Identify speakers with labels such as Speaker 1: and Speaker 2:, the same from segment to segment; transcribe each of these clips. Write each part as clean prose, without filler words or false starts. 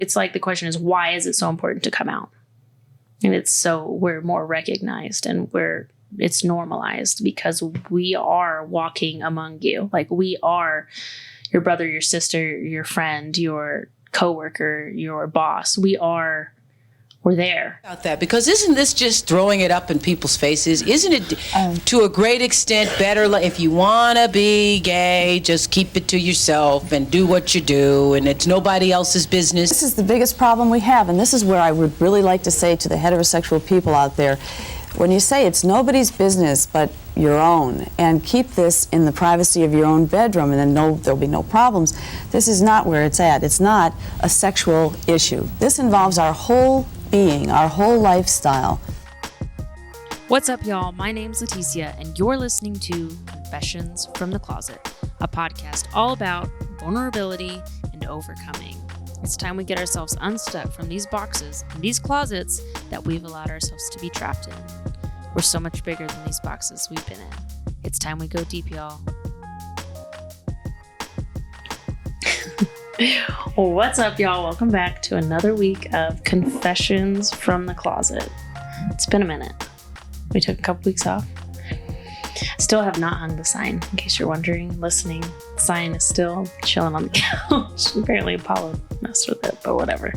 Speaker 1: It's like the question is, why is it so important to come out? And it's so we're more recognized and it's normalized because we are walking among you. Like we are your brother, your sister, your friend, your coworker, your boss. We're there.
Speaker 2: About that, because isn't this just throwing it up in people's faces? Isn't it to a great extent better if you want to be gay, just keep it to yourself and do what you do and it's nobody else's business?
Speaker 3: This is the biggest problem we have, and this is where I would really like to say to the heterosexual people out there, when you say it's nobody's business but your own, and keep this in the privacy of your own bedroom and then there'll be no problems, this is not where it's at. It's not a sexual issue. This involves our whole being, our whole lifestyle.
Speaker 1: What's up, y'all? My name's Leticia, and you're listening to Confessions from the Closet, a podcast all about vulnerability and overcoming. It's time we get ourselves unstuck from these boxes and these closets that we've allowed ourselves to be trapped in. We're so much bigger than these boxes we've been in. It's time we go deep, y'all. Well, what's up, y'all? Welcome back to another week of Confessions from the Closet. It's been a minute. We took a couple weeks off. Still have not hung the sign, in case you're wondering, listening. The sign is still chilling on the couch. Apparently Apollo messed with it, but whatever.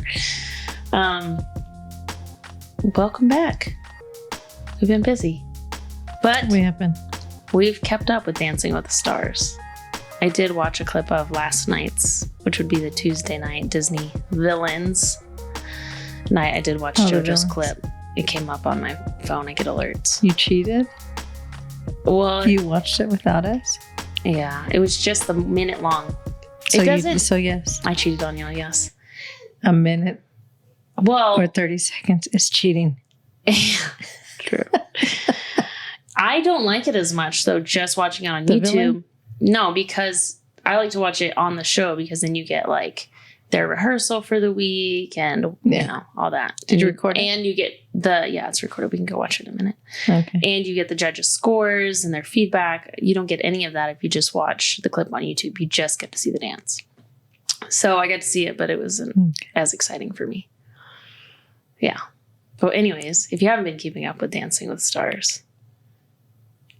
Speaker 1: Welcome back. We've been busy. But we've kept up with Dancing with the Stars. I did watch a clip of last night's, which would be the Tuesday night Disney Villains night. I did watch Jojo's clip. It came up on my phone. I get alerts.
Speaker 4: You cheated?
Speaker 1: Well,
Speaker 4: you watched it without us?
Speaker 1: Yeah, it was just a minute long.
Speaker 4: So yes.
Speaker 1: I cheated on y'all, yes.
Speaker 4: A minute
Speaker 1: or
Speaker 4: 30 seconds is cheating.
Speaker 1: True. I don't like it as much, though, just watching it on YouTube. Villain? No, because I like to watch it on the show because then you get like their rehearsal for the week and you know all that.
Speaker 4: Did you record it?
Speaker 1: And you get it's recorded. We can go watch it in a minute.
Speaker 4: Okay.
Speaker 1: And you get the judges' scores and their feedback. You don't get any of that if you just watch the clip on YouTube. You just get to see the dance. So I got to see it, but it wasn't as exciting for me. Yeah. But anyways, if you haven't been keeping up with Dancing with the Stars,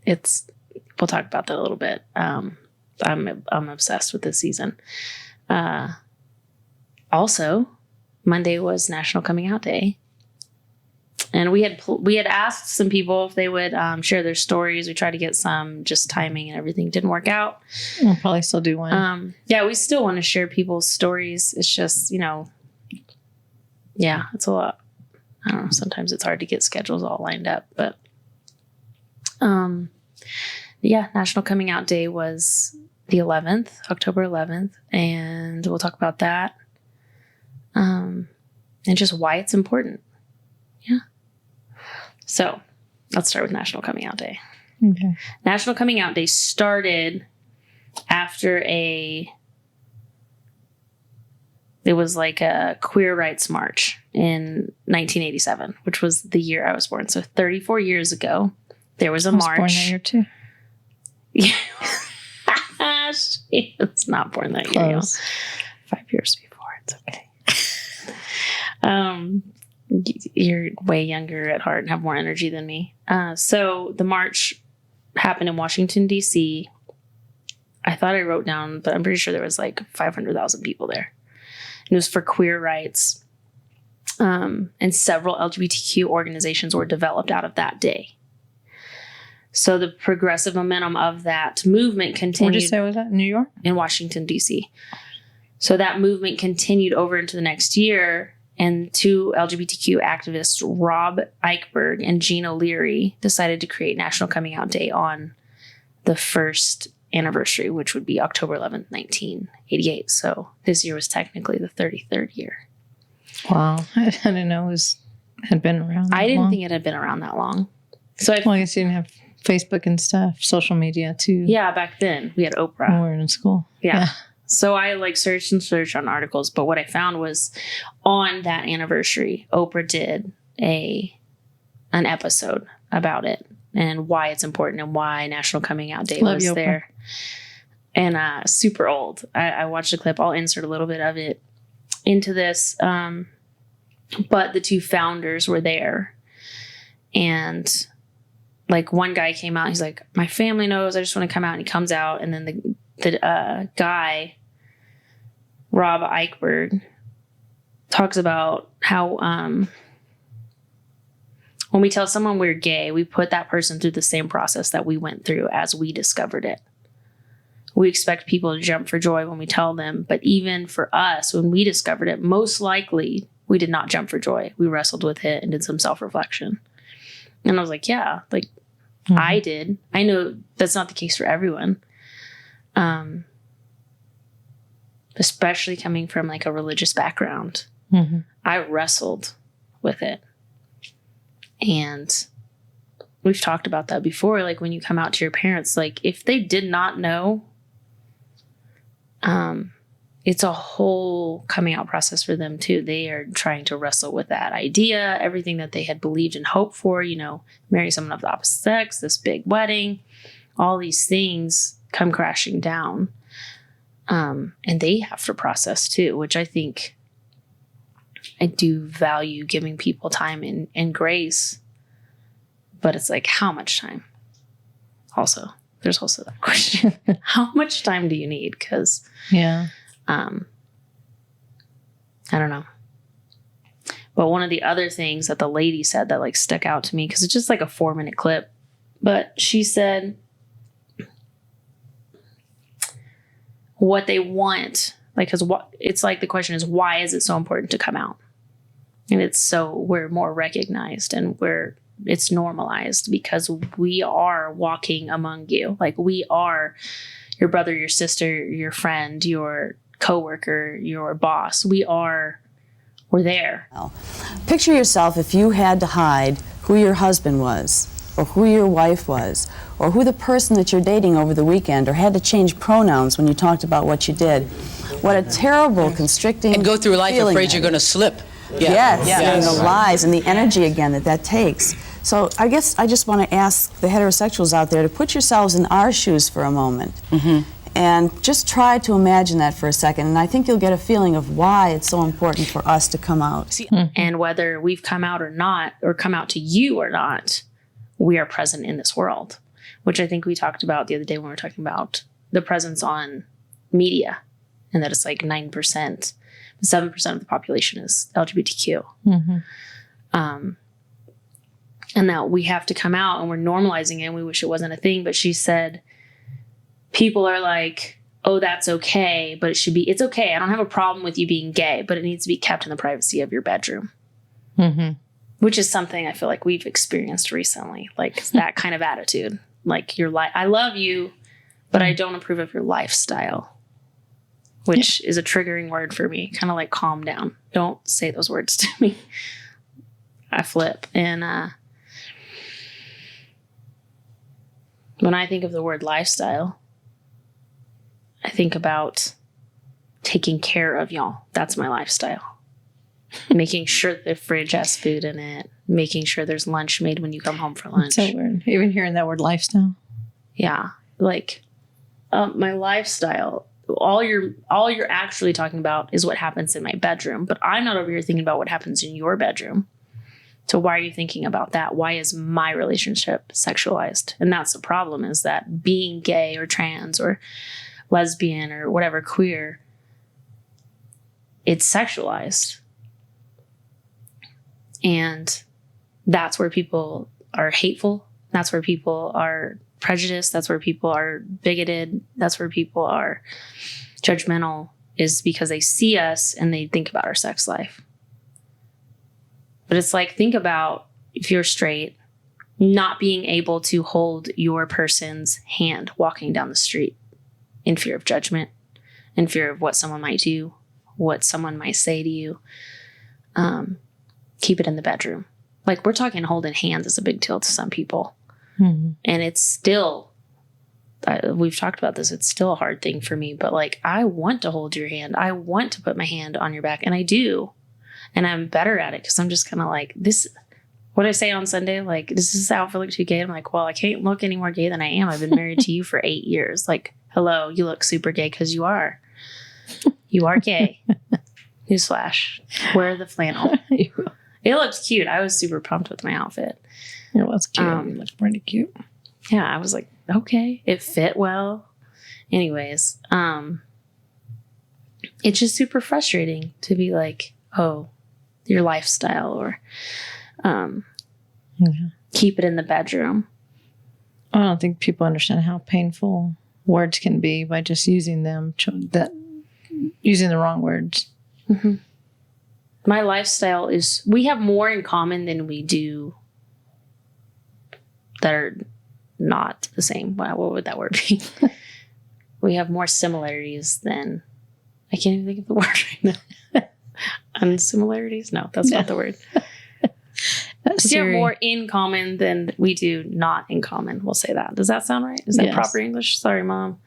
Speaker 1: we'll talk about that a little bit. I'm obsessed with this season. Also, Monday was National Coming Out Day, and we had asked some people if they would share their stories. We tried to get some, just timing and everything didn't work out.
Speaker 4: We'll probably still do one.
Speaker 1: Yeah, we still want to share people's stories. It's just it's a lot. I don't know. Sometimes it's hard to get schedules all lined up, but National Coming Out Day was the 11th, October 11th, and we'll talk about that. And just why it's important. Yeah. So let's start with National Coming Out Day.
Speaker 4: Okay.
Speaker 1: National Coming Out Day started after it was like a queer rights march in 1987, which was the year I was born. So 34 years ago, there was a march.
Speaker 4: I was born that year too.
Speaker 1: Yeah. She was not born that year. Y'all. 5 years before. It's okay. You're way younger at heart and have more energy than me. So the march happened in Washington, D.C. I thought I wrote down, but I'm pretty sure there was like 500,000 people there. And it was for queer rights. And several LGBTQ organizations were developed out of that day. So the progressive momentum of that movement continued.
Speaker 4: Where did you say was that? New York?
Speaker 1: In Washington, D.C. So that movement continued over into the next year. And two LGBTQ activists, Rob Eichberg and Gina Leary, decided to create National Coming Out Day on the first anniversary, which would be October 11th, 1988. So this year was technically the 33rd year.
Speaker 4: Wow. I didn't know it had been around that
Speaker 1: I didn't
Speaker 4: long.
Speaker 1: think it had been around that long. So
Speaker 4: I guess you didn't have Facebook and stuff, social media too.
Speaker 1: Yeah, back then we had Oprah.
Speaker 4: When we were in school.
Speaker 1: Yeah. So I searched on articles, but what I found was on that anniversary, Oprah did an episode about it and why it's important and why National Coming Out Day was there. And super old. I watched the clip. I'll insert a little bit of it. into this. But the two founders were there. And like one guy came out, he's like, my family knows, I just want to come out. And he comes out. And then the guy, Rob Eichberg, talks about how when we tell someone we're gay, we put that person through the same process that we went through as we discovered it. We expect people to jump for joy when we tell them. But even for us, when we discovered it, most likely we did not jump for joy. We wrestled with it and did some self-reflection. And I was like, yeah, like I did. I know that's not the case for everyone. Especially coming from like a religious background. I wrestled with it. And we've talked about that before. Like when you come out to your parents, like if they did not know, it's a whole coming out process for them too. They are trying to wrestle with that idea, everything that they had believed and hoped for, you know, marry someone of the opposite sex, this big wedding, all these things come crashing down. And they have to process too, which I think I do value giving people time and grace, but it's like, how much time? Also, there's also that question. How much time do you need? Because, I don't know. But one of the other things that the lady said that like stuck out to me, because it's just like a 4-minute clip, but she said what they want, like, because it's like the question is, why is it so important to come out? And it's so we're more recognized and it's normalized because we are walking among you. Like we are your brother, your sister, your friend, your coworker, your boss. We're there.
Speaker 3: Picture yourself if you had to hide who your husband was, or who your wife was, or who the person that you're dating over the weekend, or had to change pronouns when you talked about what you did. What a terrible, constricting
Speaker 2: And go through life
Speaker 3: feeling
Speaker 2: afraid
Speaker 3: that
Speaker 2: you're
Speaker 3: is.
Speaker 2: going to slip.
Speaker 3: Yes, and
Speaker 2: Yes.
Speaker 3: the lies and the energy again that takes. So I guess I just want to ask the heterosexuals out there to put yourselves in our shoes for a moment. And just try to imagine that for a second. And I think you'll get a feeling of why it's so important for us to come out.
Speaker 1: And whether we've come out or not, or come out to you or not, we are present in this world, which I think we talked about the other day when we were talking about the presence on media, and that it's like 9%. 7% of the population is LGBTQ. And that we have to come out and we're normalizing it and we wish it wasn't a thing. But she said, people are like, oh, that's okay, but it's okay. I don't have a problem with you being gay, but it needs to be kept in the privacy of your bedroom. Which is something I feel like we've experienced recently. Like that kind of attitude. Like I love you, but I don't approve of your lifestyle. Which is a triggering word for me. Kind of like calm down. Don't say those words to me. I flip. And when I think of the word lifestyle, I think about taking care of y'all. That's my lifestyle. Making sure the fridge has food in it. Making sure there's lunch made when you come home for lunch.
Speaker 4: That's so weird. Even hearing that word lifestyle.
Speaker 1: Yeah. Like my lifestyle. All you're actually talking about is what happens in my bedroom, but I'm not over here thinking about what happens in your bedroom. So why are you thinking about that? Why is my relationship sexualized? And that's the problem, is that being gay or trans or lesbian or whatever, queer, it's sexualized. And that's where people are hateful. That's where people are prejudiced. That's where people are bigoted. That's where people are judgmental, is because they see us and they think about our sex life. But it's like, think about if you're straight, not being able to hold your person's hand walking down the street in fear of judgment, in fear of what someone might do, what someone might say to you. Keep it in the bedroom. Like, we're talking holding hands is a big deal to some people. And it's still, we've talked about this, it's still a hard thing for me, but like, I want to hold your hand. I want to put my hand on your back, and I do. And I'm better at it because I'm just kind of like, this, what did I say on Sunday? Like, this is how I feel like too gay. I'm like, well, I can't look any more gay than I am. I've been married to you for 8 years. Like, hello, you look super gay because you are. You are gay. Newsflash. Wear the flannel. It looked cute. I was super pumped with my outfit.
Speaker 4: It was cute. It looked pretty cute.
Speaker 1: Yeah, I was like, okay. It fit well. Anyways, it's just super frustrating to be like, oh, your lifestyle or keep it in the bedroom.
Speaker 4: I don't think people understand how painful words can be by just using them, using the wrong words.
Speaker 1: Mm-hmm. My lifestyle is, we have more in common than we do that are not the same. What would that word be? We have more similarities than, I can't even think of the word right now. Unsimilarities? No, that's not the word. We have more in common than we do not in common. We'll say that. Does that sound right? Is that proper English? Sorry, Mom.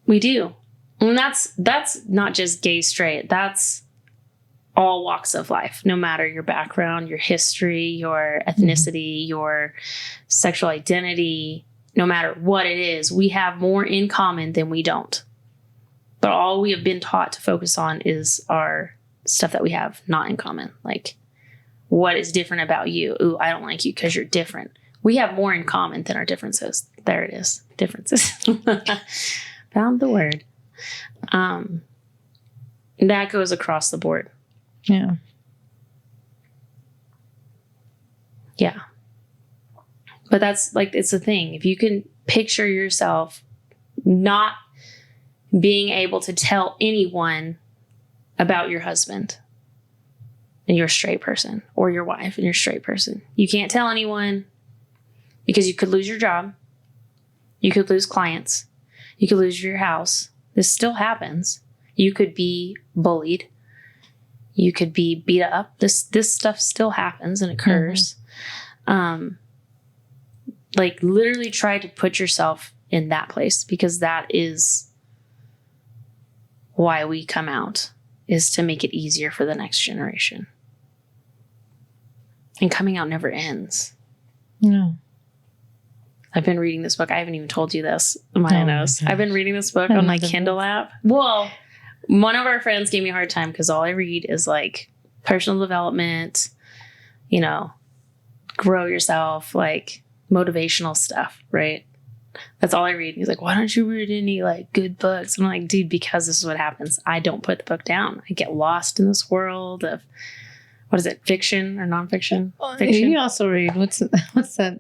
Speaker 1: We do. And that's not just gay, straight. That's all walks of life, no matter your background, your history, your ethnicity, your sexual identity, no matter what it is, we have more in common than we don't. But all we have been taught to focus on is our stuff that we have not in common. Like, what is different about you? Ooh, I don't like you because you're different. We have more in common than our differences. There it is. Differences. Found the word. That goes across the board.
Speaker 4: Yeah.
Speaker 1: Yeah. But that's like, it's a thing. If you can picture yourself not being able to tell anyone about your husband and you're a straight person, or your wife and you're a straight person, you can't tell anyone because you could lose your job. You could lose clients. You could lose your house. This still happens. You could be bullied. You could be beat up. This stuff still happens and occurs. Like, literally try to put yourself in that place, because that is why we come out, is to make it easier for the next generation. And coming out never ends.
Speaker 4: No.
Speaker 1: I've been reading this book. I haven't even told you this. Maya knows. I've been reading this book on my Kindle app. Well, one of our friends gave me a hard time because all I read is like personal development, grow yourself, like motivational stuff, right? That's all I read. He's like, why don't you read any like good books? I'm like, dude, because this is what happens. I don't put the book down. I get lost in this world of, what is it, fiction or nonfiction? Fiction.
Speaker 4: You also read, what's that?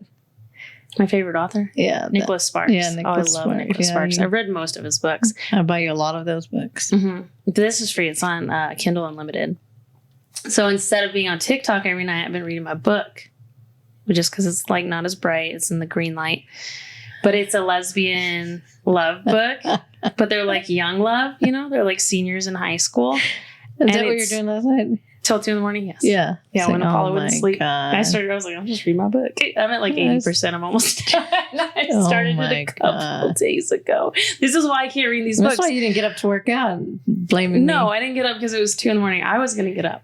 Speaker 1: My favorite author?
Speaker 4: Yeah.
Speaker 1: Nicholas Sparks.
Speaker 4: Yeah, Nicholas
Speaker 1: I love
Speaker 4: Sparks.
Speaker 1: Nicholas Sparks. I've read most of his books.
Speaker 4: I buy you a lot of those books.
Speaker 1: Mm-hmm. This is free. It's on Kindle Unlimited. So instead of being on TikTok every night, I've been reading my book, just because it's like not as bright. It's in the green light. But it's a lesbian love book. But they're like young love, They're like seniors in high school.
Speaker 4: Is that what you're doing last night?
Speaker 1: Till 2 a.m, yes.
Speaker 4: Yeah.
Speaker 1: Yeah, when Apollo went to sleep.
Speaker 4: God.
Speaker 1: I was like, I'll just read my book. I'm at like 80%. I'm almost done. I started it a couple days ago. This is why I can't read these books.
Speaker 4: That's why you didn't get up to work out, blaming me.
Speaker 1: No, I didn't get up because it was 2 a.m. I was going to get up.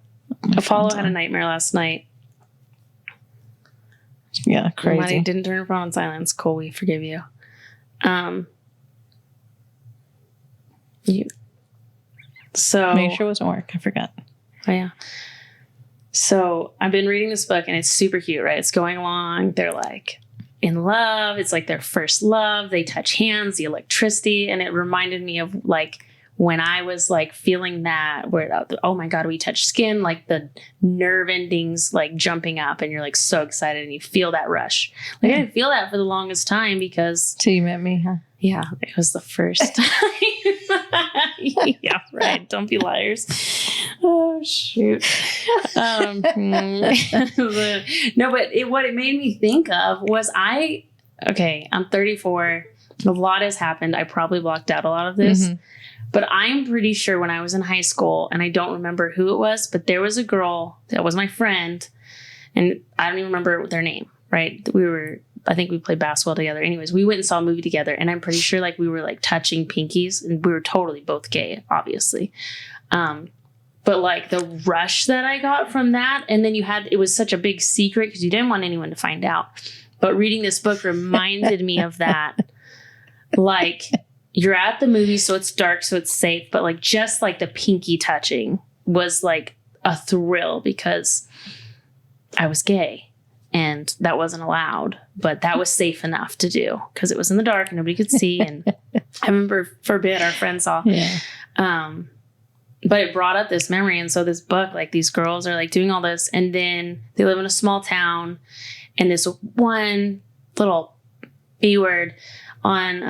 Speaker 1: Apollo had a nightmare last night.
Speaker 4: Yeah, crazy.
Speaker 1: Money didn't turn her phone on silence. Cool, we forgive you. So
Speaker 4: made sure it wasn't work. I forgot.
Speaker 1: Oh yeah. So I've been reading this book and it's super cute, right? It's going along. They're like in love. It's like their first love. They touch hands, the electricity. And it reminded me of like when I was like feeling that where, oh my God, we touch skin, like the nerve endings, like jumping up and you're like so excited and you feel that rush. Like I didn't feel that for the longest time because.
Speaker 4: Till you met me, huh?
Speaker 1: Yeah, it was the first time. Yeah, right. Don't be liars. Oh, shoot. No, but what it made me think of was I'm 34. A lot has happened. I probably blocked out a lot of this. Mm-hmm. But I'm pretty sure when I was in high school, and I don't remember who it was, but there was a girl that was my friend, and I don't even remember their name, right? I think we played basketball together. Anyways, we went and saw a movie together, and I'm pretty sure like we were like touching pinkies, and we were totally both gay, obviously. But like the rush that I got from that, and then it was such a big secret because you didn't want anyone to find out. But reading this book reminded me of that. Like you're at the movie, so it's dark, so it's safe, but like just like the pinky touching was like a thrill because I was gay and that wasn't allowed, but that was safe enough to do because it was in the dark and nobody could see. And I remember Forbid, our friend saw.
Speaker 4: Yeah.
Speaker 1: But it brought up this memory. And so this book, like these girls are like doing all this, and then they live in a small town, and this one little B word on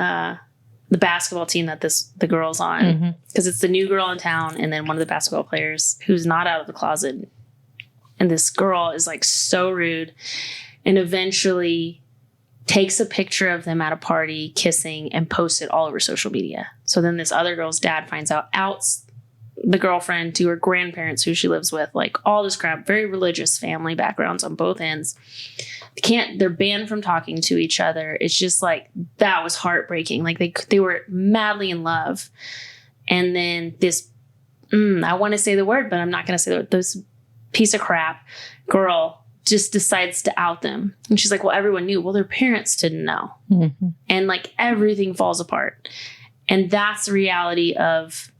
Speaker 1: the basketball team that the girl's on, because it's the new girl in town, and then one of the basketball players who's not out of the closet. And this girl is like so rude, and eventually takes a picture of them at a party kissing and posts it all over social media. So then this other girl's dad finds out, outs the girlfriend to her grandparents who she lives with, like all this crap, very religious family backgrounds on both ends. They're banned from talking to each other. It's just like, that was heartbreaking. Like they were madly in love. And then this, I want to say the word, but I'm not going to say the word. This piece of crap girl just decides to out them. And she's like, well, everyone knew. Well, their parents didn't know. And like everything falls apart. And that's the reality of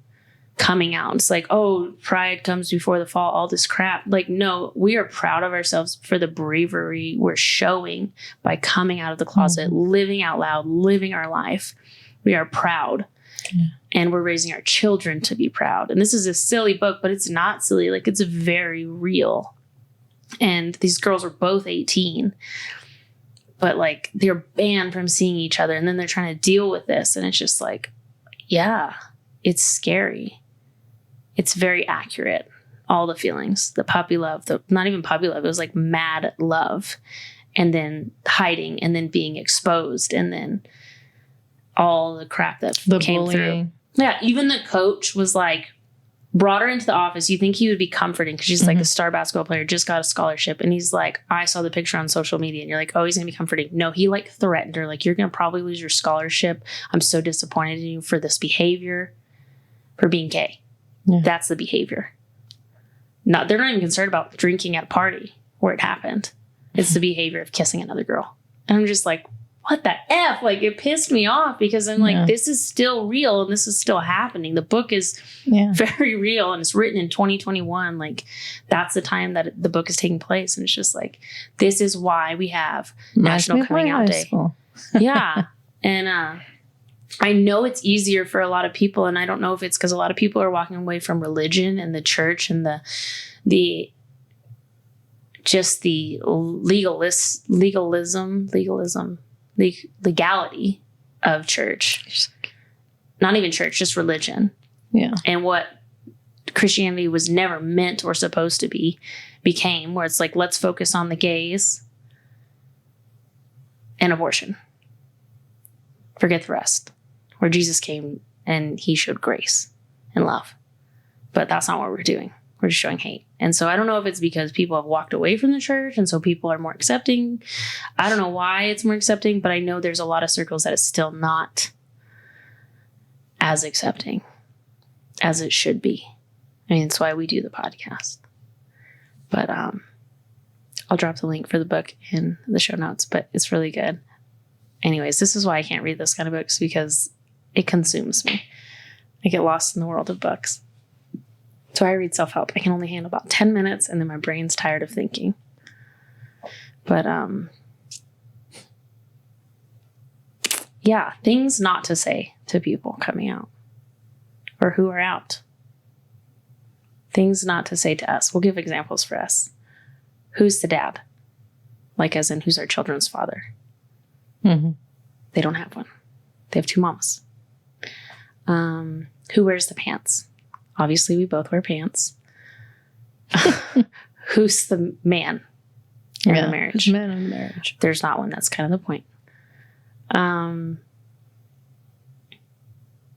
Speaker 1: coming out. It's like, oh, pride comes before the fall, all this crap. Like, no, we are proud of ourselves for the bravery we're showing by coming out of the closet, living out loud, living our life. We are proud. Yeah. And we're raising our children to be proud. And this is a silly book, but it's not silly. Like, it's very real. And these girls were both 18, but like they're banned from seeing each other. And then they're trying to deal with this. And it's just like, yeah, it's scary. It's very accurate. All the feelings, the puppy love, not even puppy love. It was like mad love, and then hiding, and then being exposed, and then all the crap that came through. Yeah. Even the coach was like, brought her into the office. You think he would be comforting because she's like a star basketball player, just got a scholarship. And he's like, I saw the picture on social media. And you're like, oh, he's going to be comforting. No, he like threatened her. Like, you're going to probably lose your scholarship. I'm so disappointed in you for this behavior, for being gay. Yeah. That's the behavior. They're not even concerned about drinking at a party where it happened. It's the behavior of kissing another girl. And I'm just like, what the F? Like, it pissed me off because I'm like, this is still real and this is still happening. The book is very real and it's written in 2021. Like, that's the time that the book is taking place. And it's just like, this is why we have National Coming Out Day. Yeah. And I know it's easier for a lot of people. And I don't know if it's because a lot of people are walking away from religion and the church and the legality of church. Not even church, just religion. Yeah. And what Christianity was never meant or supposed to be became, where it's like, let's focus on the gays and abortion. Forget the rest. Where Jesus came and he showed grace and love. But that's not what we're doing. We're just showing hate. And so I don't know if it's because people have walked away from the church and so people are more accepting. I don't know why it's more accepting, but I know there's a lot of circles that it's still not as accepting as it should be. I mean, it's why we do the podcast. But I'll drop the link for the book in the show notes, but it's really good. Anyways, this is why I can't read this kind of books, because it consumes me. I get lost in the world of books. So I read self-help. I can only handle about 10 minutes and then my brain's tired of thinking. But yeah, things not to say to people coming out or who are out. Things not to say to us. We'll give examples for us. Who's the dad? Like, as in, who's our children's father? They don't have one. They have two mamas. Who wears the pants? Obviously, we both wear pants. Who's the man in the marriage?
Speaker 4: The man in the marriage.
Speaker 1: There's not one. That's kind of the point.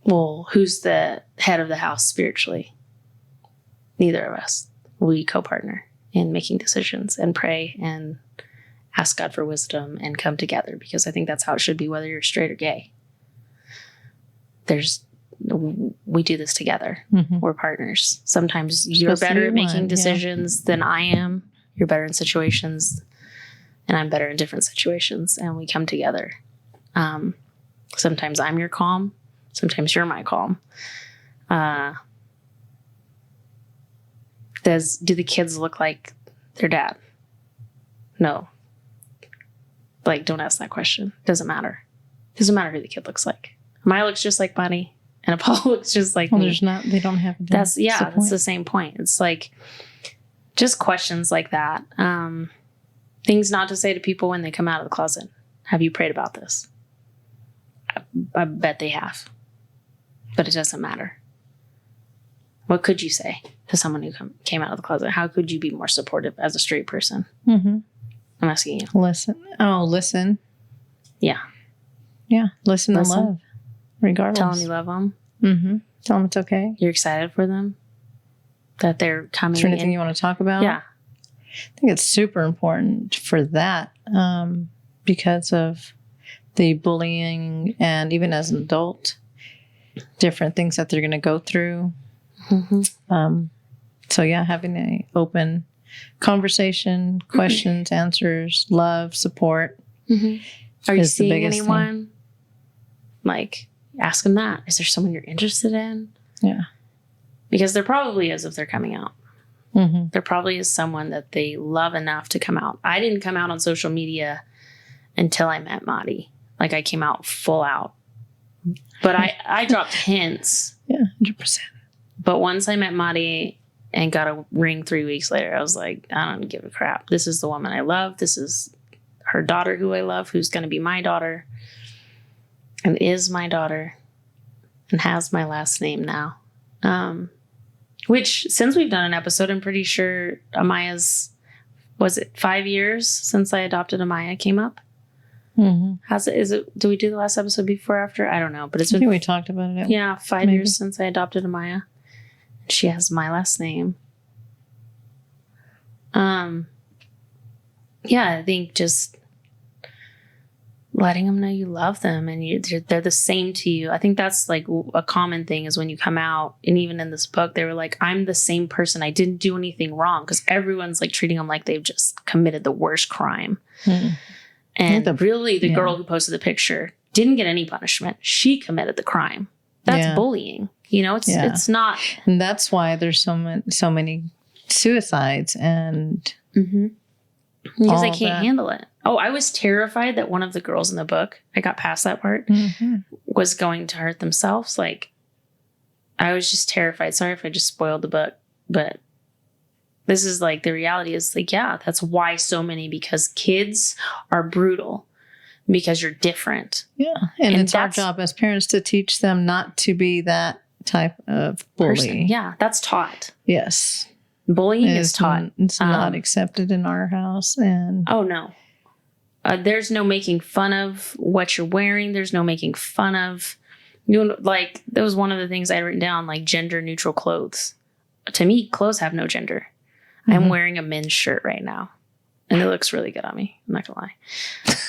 Speaker 1: Well, who's the head of the house spiritually? Neither of us. We co-partner in making decisions and pray and ask God for wisdom and come together, because I think that's how it should be, whether you're straight or gay. We do this together. We're partners. Sometimes you're better at making decisions than I am. You're better in situations and I'm better in different situations, and we come together. Sometimes I'm your calm Sometimes you're my calm. Do the kids look like their dad? No. Like, don't ask that question. Doesn't matter. Doesn't matter who the kid looks like. Maya looks just like Bunny, and Apollo looks just like me.
Speaker 4: They don't have a dad.
Speaker 1: That's the same point. It's like just questions like that. Things not to say to people when they come out of the closet. Have you prayed about this? I bet they have. But it doesn't matter. What could you say to someone who came out of the closet? How could you be more supportive as a straight person?
Speaker 4: Mm-hmm.
Speaker 1: I'm asking you.
Speaker 4: Listen. Oh, listen.
Speaker 1: Yeah.
Speaker 4: Yeah. Listen and love. Regardless.
Speaker 1: Tell them you love them.
Speaker 4: Mm-hmm. Tell them it's okay.
Speaker 1: You're excited for them. That they're coming.
Speaker 4: Is there anything you want to talk about?
Speaker 1: Yeah.
Speaker 4: I think it's super important for that because of the bullying and even as an adult, different things that they're going to go through. Mm-hmm. So yeah, having an open conversation, questions, answers, love, support.
Speaker 1: Mm-hmm. Are you seeing anyone? Like, ask them that. Is there someone you're interested in?
Speaker 4: Yeah.
Speaker 1: Because there probably is if they're coming out. Mm-hmm. There probably is someone that they love enough to come out. I didn't come out on social media until I met Maddie. Like, I came out full out. But I dropped hints.
Speaker 4: Yeah, 100%.
Speaker 1: But once I met Maddie and got a ring 3 weeks later, I was like, I don't give a crap. This is the woman I love. This is her daughter who I love, who's going to be my daughter and is my daughter and has my last name now. Which, since we've done an episode, I'm pretty sure Amaya's, was it 5 years since I adopted Amaya came up? Mm-hmm. Do we do the last episode before or after? I don't know, but it's been.
Speaker 4: I think we talked about it.
Speaker 1: Yeah, 5 years since I adopted Amaya. She has my last name. Yeah, I think just letting them know you love them and they're the same to you. I think that's like a common thing is when you come out, and even in this book, they were like, I'm the same person. I didn't do anything wrong, because everyone's like treating them like they've just committed the worst crime. And the girl who posted the picture didn't get any punishment. She committed the crime. That's bullying. You know, it's not.
Speaker 4: And that's why there's so many suicides and.
Speaker 1: Mm-hmm. Because they can't handle it. Oh, I was terrified that one of the girls in the book, I got past that part, was going to hurt themselves. Like, I was just terrified. Sorry if I just spoiled the book, but this is like, the reality is like, yeah, that's why so many, because kids are brutal because you're different.
Speaker 4: Yeah. And it's our job as parents to teach them not to be that type of bully.
Speaker 1: Person. Yeah, that's taught.
Speaker 4: Yes.
Speaker 1: Bullying is taught.
Speaker 4: It's not accepted in our house. And
Speaker 1: oh, no. There's no making fun of what you're wearing. There's no making fun of, like, that was one of the things I had written down, like gender neutral clothes. To me, clothes have no gender. Mm-hmm. I'm wearing a men's shirt right now, and it looks really good on me. I'm not gonna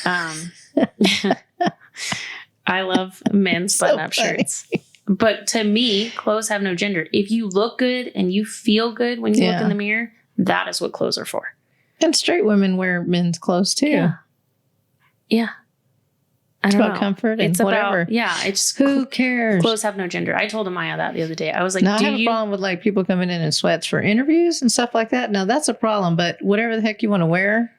Speaker 1: lie. I love men's button-up shirts. But to me, clothes have no gender. If you look good and you feel good when you look in the mirror, that is what clothes are for.
Speaker 4: And straight women wear men's clothes too.
Speaker 1: Yeah.
Speaker 4: It's about comfort and whatever.
Speaker 1: It's
Speaker 4: who cares?
Speaker 1: Clothes have no gender. I told Amaya that the other day. I was like,
Speaker 4: now, I have a problem with like people coming in sweats for interviews and stuff like that. Now that's a problem, but whatever the heck you want to wear.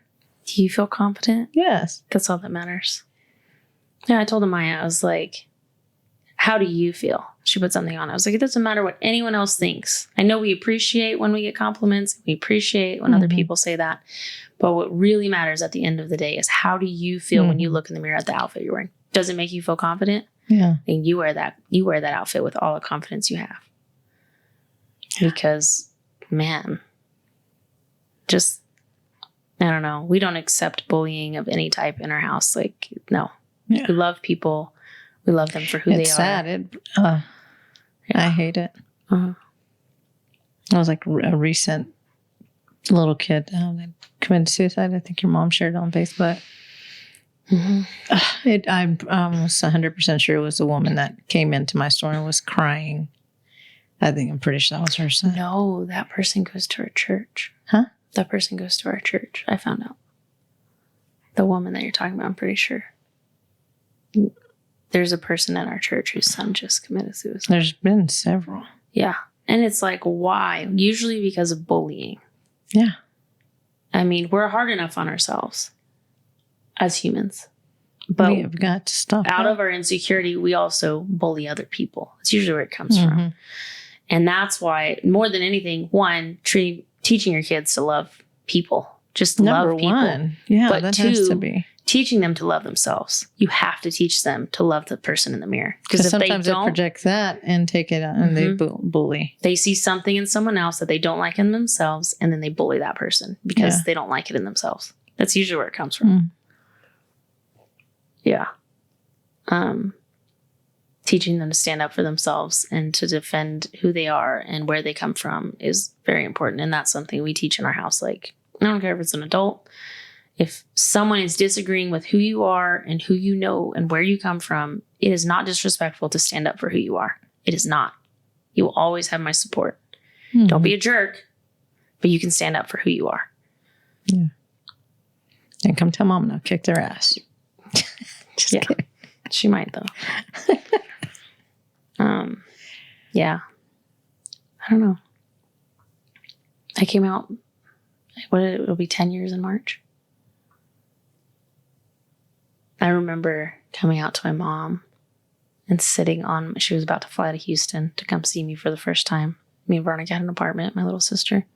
Speaker 1: Do you feel confident?
Speaker 4: Yes.
Speaker 1: That's all that matters. Yeah, I told Amaya, I was like, how do you feel? She put something on. I was like, it doesn't matter what anyone else thinks. I know we appreciate when we get compliments. We appreciate when other people say that. But what really matters at the end of the day is, how do you feel when you look in the mirror at the outfit you're wearing? Does it make you feel confident?
Speaker 4: Yeah.
Speaker 1: And you wear that outfit with all the confidence you have. Because, man, just, I don't know. We don't accept bullying of any type in our house. Like, no. Yeah. We love people. We love them for who they are.
Speaker 4: It's sad. I hate it. I was like a recent little kid that committed suicide. I think your mom shared it on Facebook. I'm almost 100% sure it was a woman that came into my store and was crying. I'm pretty sure that was her son.
Speaker 1: No, that person goes to our church.
Speaker 4: Huh?
Speaker 1: That person goes to our church. I found out. The woman that you're talking about, I'm pretty sure. there's a person in our church whose son just committed suicide.
Speaker 4: There's been several.
Speaker 1: Yeah. And it's like, why? Usually because of bullying.
Speaker 4: Yeah.
Speaker 1: I mean, we're hard enough on ourselves as humans. But
Speaker 4: we have got to stop
Speaker 1: out
Speaker 4: that.
Speaker 1: of our insecurity, we also bully other people. That's usually where it comes from. And that's why, more than anything, one, teaching your kids to love people. Just
Speaker 4: Number
Speaker 1: love people.
Speaker 4: one. Yeah,
Speaker 1: But
Speaker 4: that
Speaker 1: two,
Speaker 4: has to be.
Speaker 1: teaching them to love themselves. You have to teach them to love the person in the mirror.
Speaker 4: Because
Speaker 1: Because if they
Speaker 4: sometimes they
Speaker 1: don't,
Speaker 4: project that and take it out and they bully.
Speaker 1: they see something in someone else that they don't like in themselves, and then they bully that person because they don't like it in themselves. That's usually where it comes from. Yeah. Teaching them to stand up for themselves and to defend who they are and where they come from is very important. And that's something we teach in our house. Like, I don't care if it's an adult. If someone is disagreeing with who you are and who you know and where you come from, it is not disrespectful to stand up for who you are. It is not. You will always have my support. Don't be a jerk, but you can stand up for who you are.
Speaker 4: Yeah. And come tell mom and I'll kick their ass. Just kidding.
Speaker 1: She might though. Yeah. I don't know. I came out, it'll be 10 years in March. I remember coming out to my mom and sitting on, she was about to fly to Houston to come see me for the first time. Me and Veronica had an apartment, my little sister.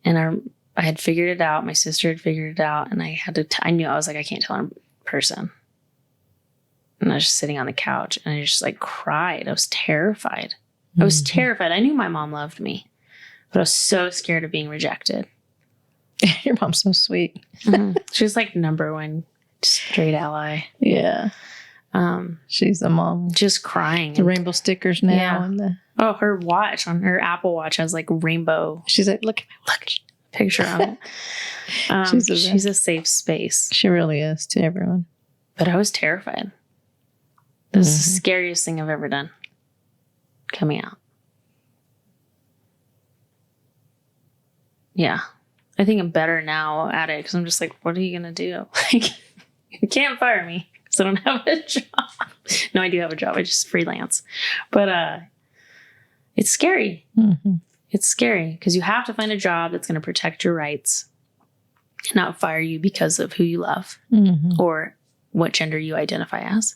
Speaker 1: And I had figured it out. My sister had figured it out. And I had to, I knew, I was like, I can't tell her in person. And I was just sitting on the couch and I just like cried. I was terrified. I was terrified. I knew my mom loved me, but I was so scared of being rejected.
Speaker 4: Your mom's so sweet.
Speaker 1: She was like number one straight ally.
Speaker 4: Yeah. She's the mom.
Speaker 1: Just crying.
Speaker 4: The rainbow stickers now.
Speaker 1: Yeah.
Speaker 4: And
Speaker 1: Oh, her watch on her Apple Watch has like rainbow.
Speaker 4: she's like, look at my watch.
Speaker 1: Picture on it. She's a safe space.
Speaker 4: She really is to everyone.
Speaker 1: But I was terrified. This is the scariest thing I've ever done. Coming out. Yeah. I think I'm better now at it because I'm just like, what are you going to do? Like, you can't fire me because I don't have a job. No, I do have a job. I just freelance. But it's scary. It's scary because you have to find a job that's going to protect your rights and not fire you because of who you love or what gender you identify as.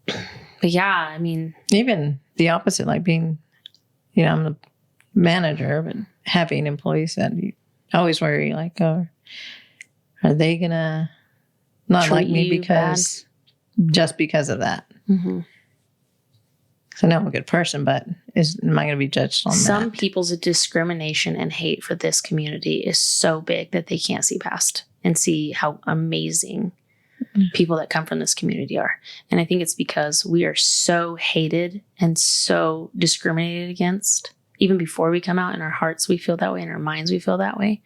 Speaker 1: But yeah, I mean,
Speaker 4: even the opposite, like being, I'm the manager, but having employees that you always worry, like, are they gonna not like me because just because of that? So I know I'm a good person, but am I going to be judged on that?
Speaker 1: Some people's discrimination and hate for this community is so big that they can't see past and see how amazing people that come from this community are. And I think it's because we are so hated and so discriminated against, even before we come out. In our hearts we feel that way, in our minds we feel that way,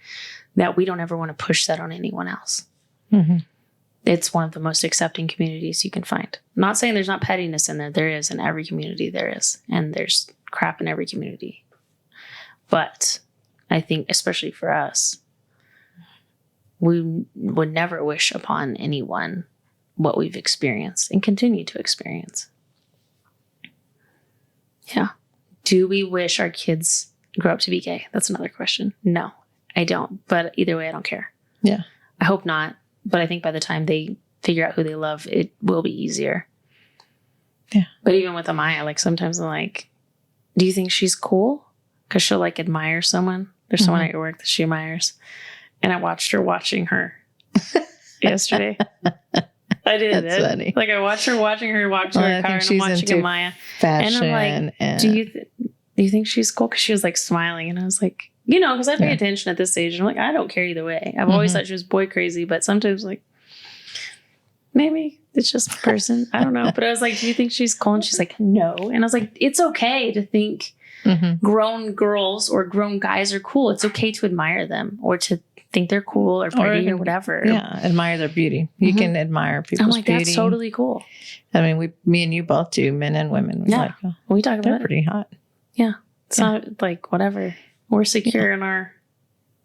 Speaker 1: that we don't ever want to push that on anyone else. It's one of the most accepting communities you can find. I'm not saying there's not pettiness in there. There is. In every community there is. And there's crap in every community. But I think, especially for us, we would never wish upon anyone what we've experienced and continue to experience. Yeah. Do we wish our kids grow up to be gay? That's another question. No, I don't. But either way, I don't care.
Speaker 4: Yeah.
Speaker 1: I hope not. But I think by the time they figure out who they love, it will be easier.
Speaker 4: Yeah.
Speaker 1: But even with Amaya, like sometimes I'm like, do you think she's cool? Because she'll like admire someone. There's someone at your work that she admires. And I watched her watching her yesterday. I did.
Speaker 4: That's funny.
Speaker 1: Like I watched her watching her walk to her car and I'm watching Amaya.
Speaker 4: Fashion
Speaker 1: and I'm like, do you think she's cool? Because she was like smiling. And I was like, because I pay attention at this age. And I'm like, I don't care either way. I've always thought she was boy crazy, but sometimes like, maybe it's just a person. I don't know. But I was like, do you think she's cool? And she's like, no. And I was like, it's okay to think grown girls or grown guys are cool. It's okay to admire them or to think they're cool or pretty or whatever.
Speaker 4: Yeah, admire their beauty. You can admire people's beauty.
Speaker 1: I'm like, that's totally cool.
Speaker 4: I mean, me and you both do, men and women. We're like,
Speaker 1: we talk about
Speaker 4: they're pretty hot.
Speaker 1: Yeah. It's not like whatever. We're secure in our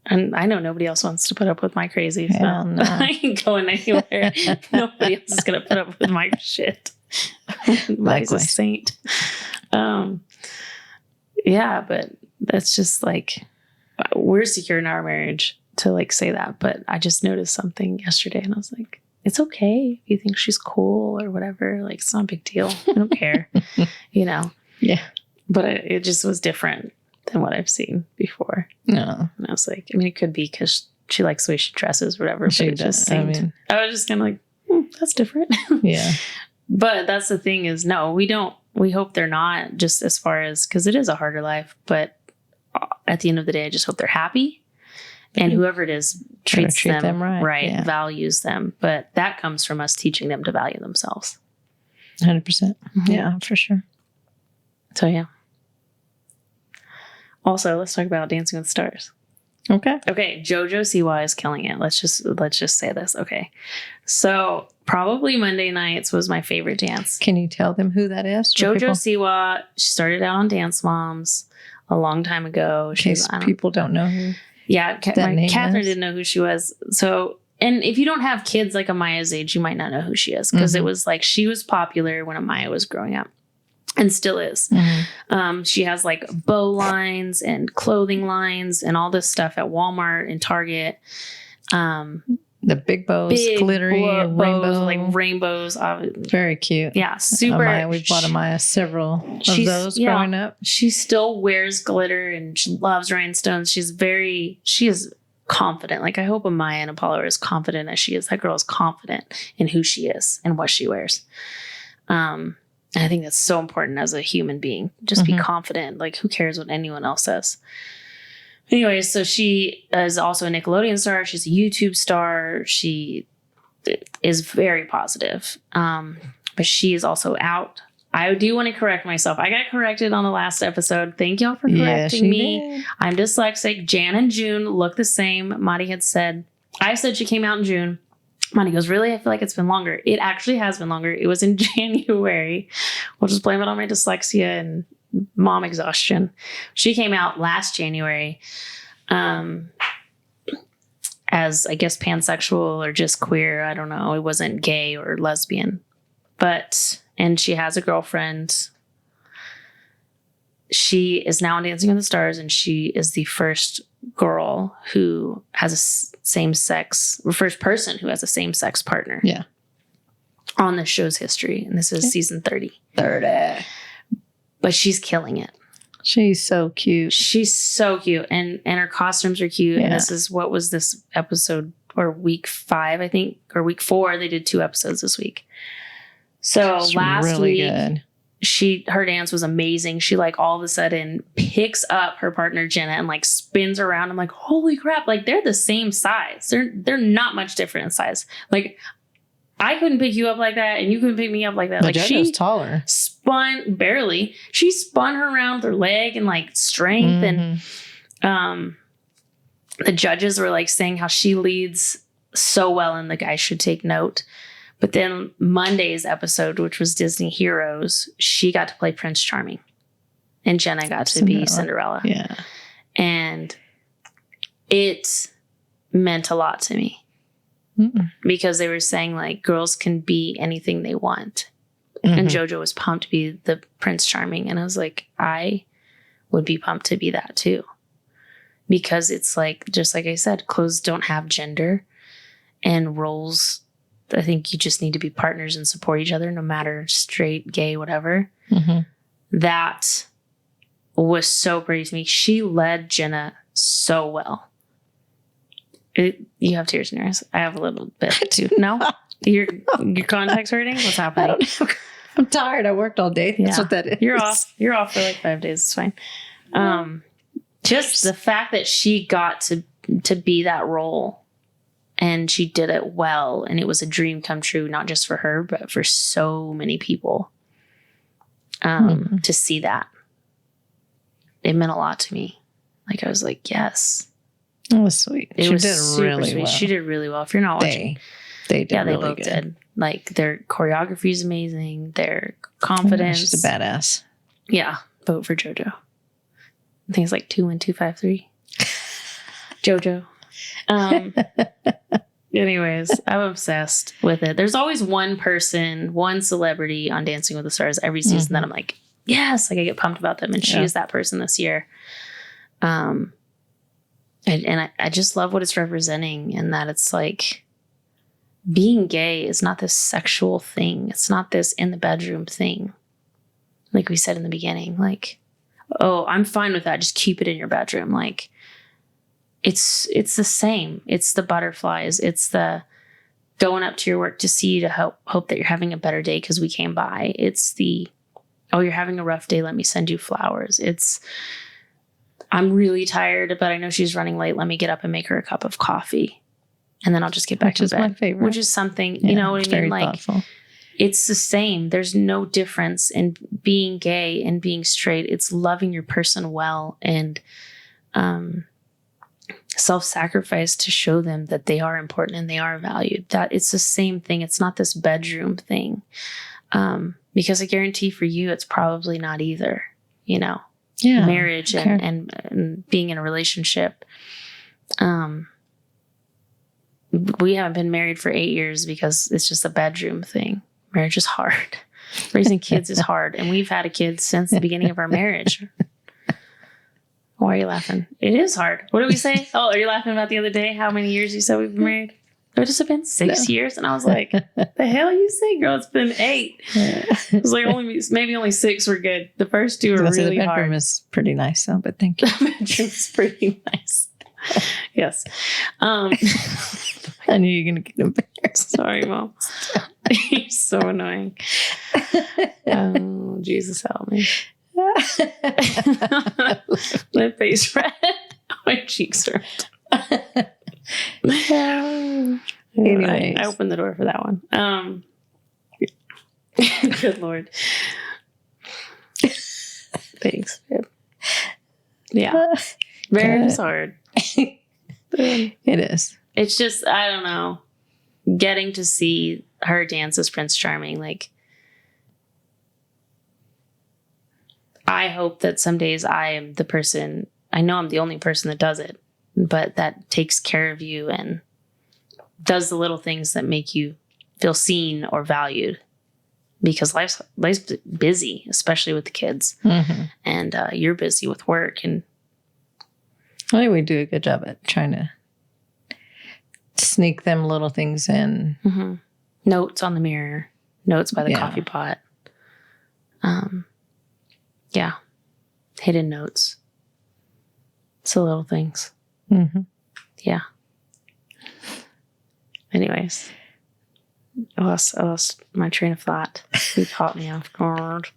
Speaker 1: And I know nobody else wants to put up with my crazy. So
Speaker 4: Hell no.
Speaker 1: I ain't going anywhere. Nobody else is going to put up with my shit. Mike's a
Speaker 4: Likewise.
Speaker 1: saint. Yeah, but that's just like, we're secure in our marriage to like say that. But I just noticed something yesterday and I was like, it's okay if you think she's cool or whatever. Like, it's not a big deal. I don't care, you know?
Speaker 4: Yeah.
Speaker 1: But it just was different than what I've seen before.
Speaker 4: No.
Speaker 1: And I was like, I mean, it could be because she likes the way she dresses or whatever.
Speaker 4: She
Speaker 1: But it just
Speaker 4: does. I
Speaker 1: seemed,
Speaker 4: mean-
Speaker 1: I was just kind of like, that's different.
Speaker 4: Yeah.
Speaker 1: But that's the thing is, no, we don't. We hope they're not, just as far as, because it is a harder life. But at the end of the day, I just hope they're happy. And whoever it is treats
Speaker 4: treat
Speaker 1: them
Speaker 4: right. Yeah.
Speaker 1: values them. But that comes from us teaching them to value themselves.
Speaker 4: 100%. Yeah, for sure.
Speaker 1: So, yeah. Also, let's talk about Dancing with the Stars.
Speaker 4: Okay.
Speaker 1: Okay, Jojo Siwa is killing it. Let's just say this. Okay. So probably Monday nights was my favorite dance.
Speaker 4: Can you tell them who that is? for
Speaker 1: Jojo
Speaker 4: people?
Speaker 1: Siwa, she started out on Dance Moms a long time ago.
Speaker 4: In case people don't know who.
Speaker 1: Yeah,
Speaker 4: that name
Speaker 1: Catherine
Speaker 4: is.
Speaker 1: didn't know who she was. So, and if you don't have kids like Amaya's age, you might not know who she is because it was like she was popular when Amaya was growing up. And still is. She has like bow lines and clothing lines and all this stuff at Walmart and Target.
Speaker 4: The big bows, glittery,
Speaker 1: bows,
Speaker 4: rainbow.
Speaker 1: like rainbows.
Speaker 4: Very cute.
Speaker 1: Yeah, super.
Speaker 4: Amaya, we bought Amaya several of those
Speaker 1: yeah,
Speaker 4: growing up.
Speaker 1: She still wears glitter and she loves rhinestones. She is confident. Like, I hope Amaya and Apollo are as confident as she is. That girl is confident in who she is and what she wears. And I think that's so important as a human being. Just be confident. Like, who cares what anyone else says? Anyway, so she is also a Nickelodeon star. She's a YouTube star. She is very positive. But she is also out. I do want to correct myself. I got corrected on the last episode. Thank y'all for correcting me.
Speaker 4: Did.
Speaker 1: I'm dyslexic. Jan and June look the same. Madi had said, I said she came out in June. Madi goes, really? I feel like it's been longer. It actually has been longer. It was in January. We'll just blame it on my dyslexia and mom exhaustion. She came out last January as, I guess, pansexual or just queer. I don't know. It wasn't gay or lesbian. And she has a girlfriend. She is now on Dancing with the Stars, and she is the first girl who has a first person who has a same-sex partner.
Speaker 4: Yeah.
Speaker 1: On the show's history. And this is season 30. 30. But she's killing it.
Speaker 4: She's so cute.
Speaker 1: She's so cute. And her costumes are cute.
Speaker 4: Yeah.
Speaker 1: And what was this episode, or week 5, I think, or week 4? They did 2 episodes this week. So
Speaker 4: It's
Speaker 1: last
Speaker 4: really
Speaker 1: week,
Speaker 4: good.
Speaker 1: her dance was amazing. She like all of a sudden picks up her partner Jenna and like spins around. I'm like, holy crap. Like, they're the same size. They're not much different in size. Like, I couldn't pick you up like that and you couldn't pick me up like that.
Speaker 4: But
Speaker 1: Like,
Speaker 4: Jojo's
Speaker 1: she
Speaker 4: taller.
Speaker 1: barely. She spun her around with her leg and like strength. And the judges were like saying how she leads so well and the guys should take note. But then Monday's episode, which was Disney Heroes, she got to play Prince Charming. And Jenna got to be Cinderella.
Speaker 4: Yeah.
Speaker 1: And it meant a lot to me. Because they were saying, like, girls can be anything they want. And Jojo was pumped to be the Prince Charming. And I was like, I would be pumped to be that too. Because it's like, just like I said, clothes don't have gender. And roles, I think you just need to be partners and support each other, no matter straight, gay, whatever. That was so pretty to me. She led Jenna so well. You have tears in your eyes. I have a little bit too. No? Your contact's hurting? What's happening?
Speaker 4: I'm tired. I worked all day. That's what that is.
Speaker 1: You're off. You're off for like 5 days. It's fine. Just the fact that she got to be that role, and she did it well, and it was a dream come true, not just for her, but for so many people. To see that, it meant a lot to me. Like, I was like, yes.
Speaker 4: It was sweet.
Speaker 1: It
Speaker 4: She
Speaker 1: was
Speaker 4: did
Speaker 1: super
Speaker 4: really
Speaker 1: sweet.
Speaker 4: well.
Speaker 1: She did really well. If you're not watching,
Speaker 4: they did
Speaker 1: yeah, they
Speaker 4: really
Speaker 1: both
Speaker 4: good.
Speaker 1: did. Like, their choreography is amazing. Their
Speaker 4: Yeah,
Speaker 1: confidence.
Speaker 4: she's a badass.
Speaker 1: Yeah, vote for JoJo. I think it's like 21253. Jojo. Anyways, I'm obsessed with it. There's always one person, one celebrity on Dancing with the Stars every season that I'm like, yes, like I get pumped about them. And she is that person this year. And I just love what it's representing, and that it's like being gay is not this sexual thing. It's not this in the bedroom thing. Like we said in the beginning, like, oh, I'm fine with that. Just keep it in your bedroom. Like, it's the same. It's the butterflies. It's the going up to your work to see you, to hope that you're having a better day because we came by. It's the, oh, you're having a rough day. Let me send you flowers. It's, I'm really tired, but I know she's running late. Let me get up and make her a cup of coffee. And then I'll just get back to bed. Which is my favorite. Which is something, you know what I mean?
Speaker 4: Very
Speaker 1: like,
Speaker 4: thoughtful.
Speaker 1: It's the same. There's no difference in being gay and being straight. It's loving your person well and self-sacrifice to show them that they are important and they are valued. That it's the same thing. It's not this bedroom thing. Because I guarantee for you, it's probably not either, you know, marriage and being in a relationship. We haven't been married for 8 years because it's just a bedroom thing. Marriage is hard. Raising kids is hard. And we've had a kid since the beginning of our marriage. Why are you laughing? It is hard. What did we say? Oh, are you laughing about the other day? How many years you said we've been married? It would just have been 6 years. And I was like, the hell you say, girl? It's been 8. It was like maybe only 6 were good. The first 2 were really
Speaker 4: the
Speaker 1: hard.
Speaker 4: bedroom is pretty nice though, but thank you.
Speaker 1: The bedroom's pretty nice. Yes.
Speaker 4: I knew you were going to get embarrassed.
Speaker 1: Sorry, Mom. You're so annoying. Oh, Jesus help me. My face red. My cheeks are.
Speaker 4: Anyways.
Speaker 1: I opened the door for that one. Good Lord. Thanks, babe. Yeah. Marriage is hard.
Speaker 4: It is.
Speaker 1: It's just, I don't know, getting to see her dance as Prince Charming. Like, I hope that some days I am the person, I know I'm the only person that does it, but that takes care of you and does the little things that make you feel seen or valued. Because life's busy, especially with the kids. Mm-hmm. And you're busy with work. And
Speaker 4: I think we do a good job at trying to sneak them little things in.
Speaker 1: Mm-hmm. Notes on the mirror, notes by the coffee pot. Yeah. Hidden notes. It's the little things.
Speaker 4: Mm-hmm.
Speaker 1: Yeah. Anyways, I lost my train of thought. You caught me off guard.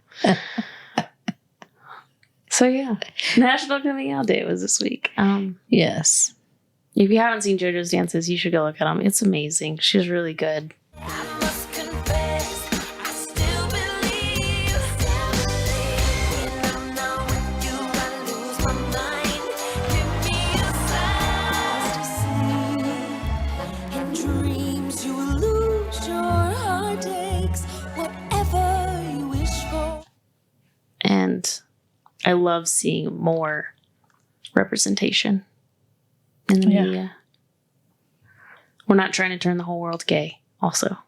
Speaker 1: So yeah, National Coming Out Day was this week.
Speaker 4: Yes.
Speaker 1: If you haven't seen JoJo's dances, you should go look at them. It's amazing. She's really good.
Speaker 5: I must confess, I still believe. When I'm not with you, I lose my mind. Give me a sign to see. In dreams, you will lose your heartaches. Whatever you wish for.
Speaker 1: And I love seeing more representation in the media. We're not trying to turn the whole world gay, also.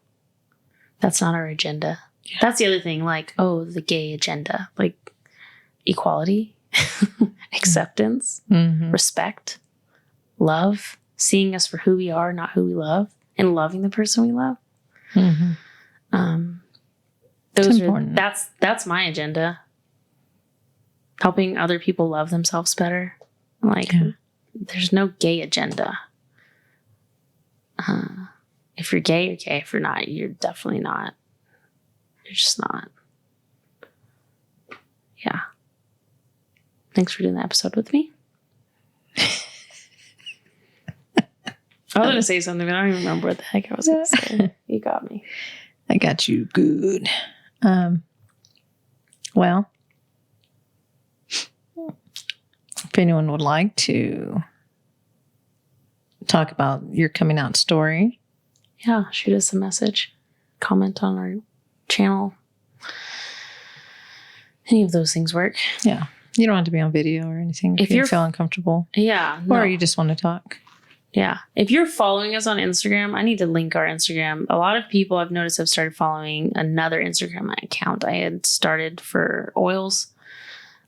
Speaker 1: That's not our agenda. Yeah. That's the other thing, like, oh, the gay agenda. Like, equality, acceptance, respect, love, seeing us for who we are, not who we love, and loving the person we love. That's my agenda. Helping other people love themselves better. Like, there's no gay agenda. If you're gay, you're gay. If you're not, you're definitely not. You're just not. Yeah. Thanks for doing the episode with me. I was going to say something, but I don't even remember what the heck I was going to say. You got me.
Speaker 4: I got you good. Well, if anyone would like to talk about your coming out story,
Speaker 1: shoot us a message, comment on our channel. Any of those things work.
Speaker 4: You don't have to be on video or anything if you
Speaker 1: you're
Speaker 4: feel uncomfortable.
Speaker 1: Yeah. No.
Speaker 4: Or you just want to talk.
Speaker 1: Yeah. If you're following us on Instagram, I need to link our Instagram. A lot of people I've noticed have started following another Instagram account I had started for oils.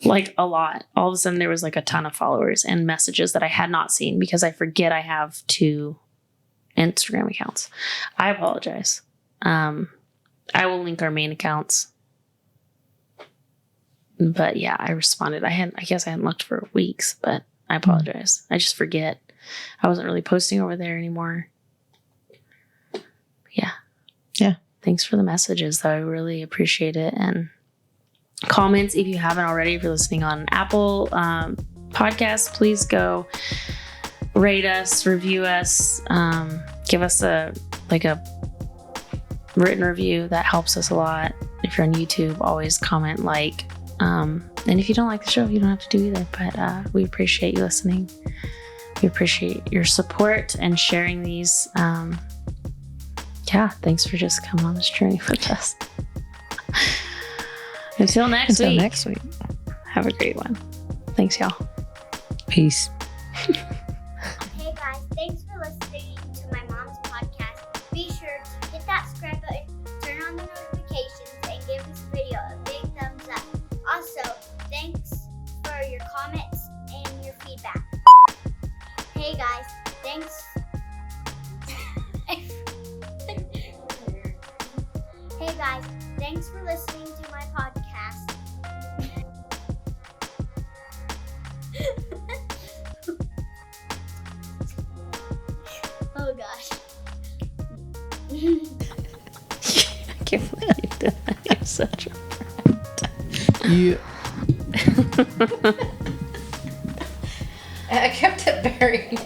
Speaker 1: Like a lot. All of a sudden there was like a ton of followers and messages that I had not seen because I forget I have 2 Instagram accounts. I apologize. I will link our main accounts. But yeah, I responded. I guess I hadn't looked for weeks, but I apologize. I just forget. I wasn't really posting over there anymore. Yeah.
Speaker 4: Yeah.
Speaker 1: Thanks for the messages, though. I really appreciate it. And comments, if you haven't already, if you're listening on Apple Podcasts, please go rate us, review us, give us a written review. That helps us a lot. If you're on YouTube, always comment, like. And if you don't like the show, you don't have to do either. But we appreciate you listening. We appreciate your support and sharing these. Yeah, thanks for just coming on this journey with us. Until next week. Have a great one. Thanks, y'all.
Speaker 4: Peace.
Speaker 6: Hey guys, thanks for listening to my mom's podcast. Be sure to hit that subscribe button, turn on the notifications, and give this video a big thumbs up. Also, thanks for your comments and your feedback. Hey guys, thanks. Hey guys, thanks for listening to my podcast. Oh gosh.
Speaker 1: I can't believe you did that. You're such a
Speaker 4: Yeah. I kept it buried.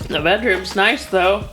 Speaker 1: The bedroom's nice, though.